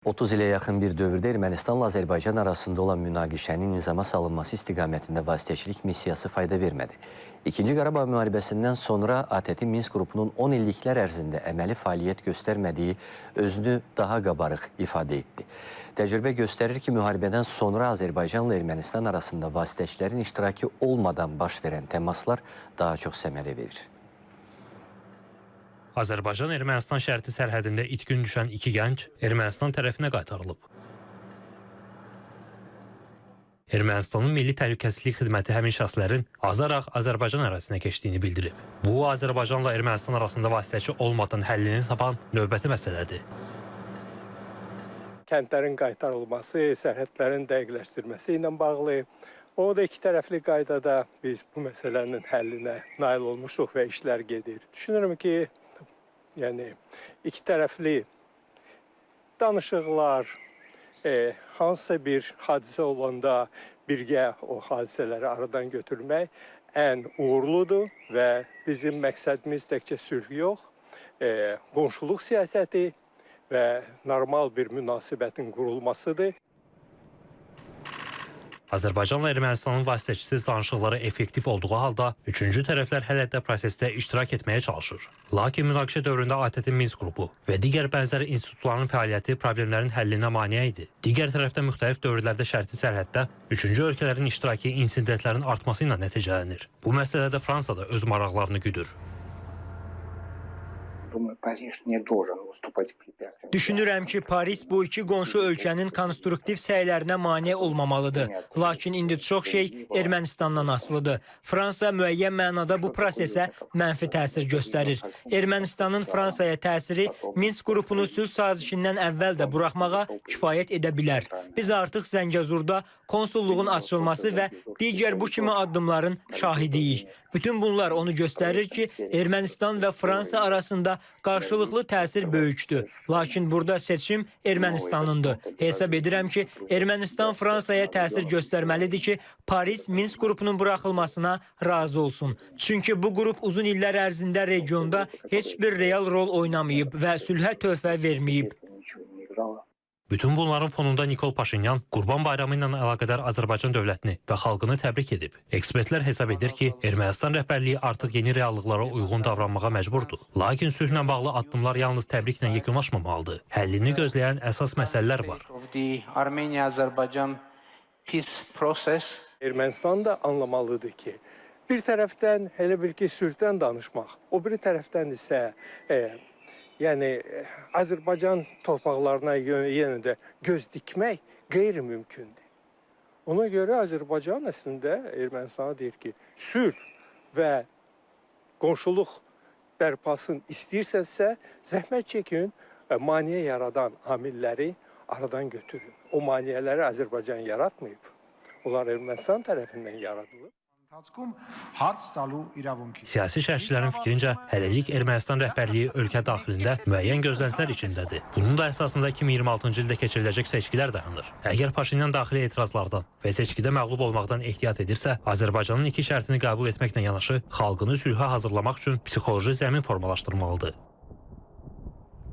30 ilə yaxın bir dövrdə Ermənistanla Azərbaycan arasında olan münaqişənin nizama salınması istiqamətində vasitəçilik missiyası fayda vermədi. İkinci Qarabağ müharibəsindən sonra ATƏT Minsk qrupunun 10 illiklər ərzində əməli fəaliyyət göstərmədiyi özünü daha qabarıq ifadə etdi. Təcrübə göstərir ki, müharibədən sonra Azərbaycanla Ermənistan arasında vasitəçilərin iştirakı olmadan baş verən təmaslar daha çox səmərə verir. Azərbaycan-Ermənistan şərti sərhədində itkin düşən 2 gənc Ermənistan tərəfinə qaytarılıb. Ermənistanın Milli Təhlükəsizlik Xidməti həmin şəxslərin azaraq Azərbaycan ərazisinə keçdiyini bildirib. Bu, Azərbaycanla Ermənistan arasında vasitəçi olmadan həllini tapan növbəti məsələdir. Kəndlərin qaytarılması, sərhədlərin dəqiqləşdirməsi ilə bağlı. O da iki tərəfli qaydada biz bu məsələnin həllinə nail olmuşuq və işlər gedir. Düşünürüm ki, iki tərəfli danışıqlar, hansısa bir hadisə olanda birgə o hadisələri aradan götürmək ən uğurludur və bizim məqsədimiz təkcə sülh yox, qonşuluq siyasəti və normal bir münasibətin qurulmasıdır. Azərbaycanla Ermənistanın vasitəçisiz danışıqları effektiv olduğu halda, üçüncü tərəflər hələ də prosesdə iştirak etməyə çalışır. Lakin münaqişə dövründə ATƏT Minsk qrupu və digər bənzər institutların fəaliyyəti problemlərin həllinə maneə idi. Digər tərəfdə müxtəlif dövrlərdə şərti sərhəddə üçüncü ölkələrin iştirakı insidentlərin artması ilə nəticələnir. Bu məsələdə Fransa da öz maraqlarını güdür. Düşünürəm ki, Paris bu iki qonşu ölkənin konstruktiv səylərinə mane olmamalıdır. Lakin indi çox şey Ermənistandan asılıdır. Fransa müəyyən mənada bu prosesə mənfi təsir göstərir. Ermənistanın Fransaya təsiri Minsk qrupunu sülh sazişindən əvvəl də buraxmağa kifayət edə bilər. Biz artıq Zəngəzurda konsulluğun açılması və digər bu kimi addımların şahidiyik. Bütün bunlar onu göstərir ki, Ermənistan və Fransa arasında qarşılıqlı təsir böyükdür. Lakin burada seçim Ermənistanındır. Hesab edirəm ki, Ermənistan Fransaya təsir göstərməlidir ki, Paris Minsk qrupunun buraxılmasına razı olsun. Çünki bu qrup uzun illər ərzində regionda heç bir real rol oynamayıb və sülhə töhfə verməyib. Bütün bunların fonunda Nikol Paşinyan Qurban Bayramı ilə əlaqədar Azərbaycan dövlətini və xalqını təbrik edib. Ekspertlər hesab edir ki, Ermənistan rəhbərliyi artıq yeni reallıqlara uyğun davranmağa məcburdur. Lakin sülhlə bağlı addımlar yalnız təbriklə yekunlaşmamalıdır. Həllini gözləyən əsas məsələlər var. Ermənistan da anlamalıdır ki, bir tərəfdən elə bil ki, sülhdən danışmaq, o bir tərəfdən isə Azərbaycan torpaqlarına yenə də göz dikmək qeyri-mümkündür. Ona görə Azərbaycan əslində Ermənistana deyir ki, sülh və qonşuluq bərpasını istəyirsənsə, zəhmət çəkin, maneə yaradan amilləri aradan götürün. O maneələri Azərbaycan yaratmayıb. Onlar Ermənistan tərəfindən yaradılıb. Siyasi şərhçilərin fikrincə, hələlik Ermənistan rəhbərliyi ölkə daxilində müəyyən gözləntilər içindədir. Bunun da əsasında 2026-cı ildə keçiriləcək seçkilər dayanır. Əgər Paşinyan daxili etirazlardan və seçkidə məğlub olmaqdan ehtiyat edirsə, Azərbaycanın iki şərtini qəbul etməklə yanaşı, xalqını sülhə hazırlamaq üçün psixoloji zəmin formalaşdırmalıdır.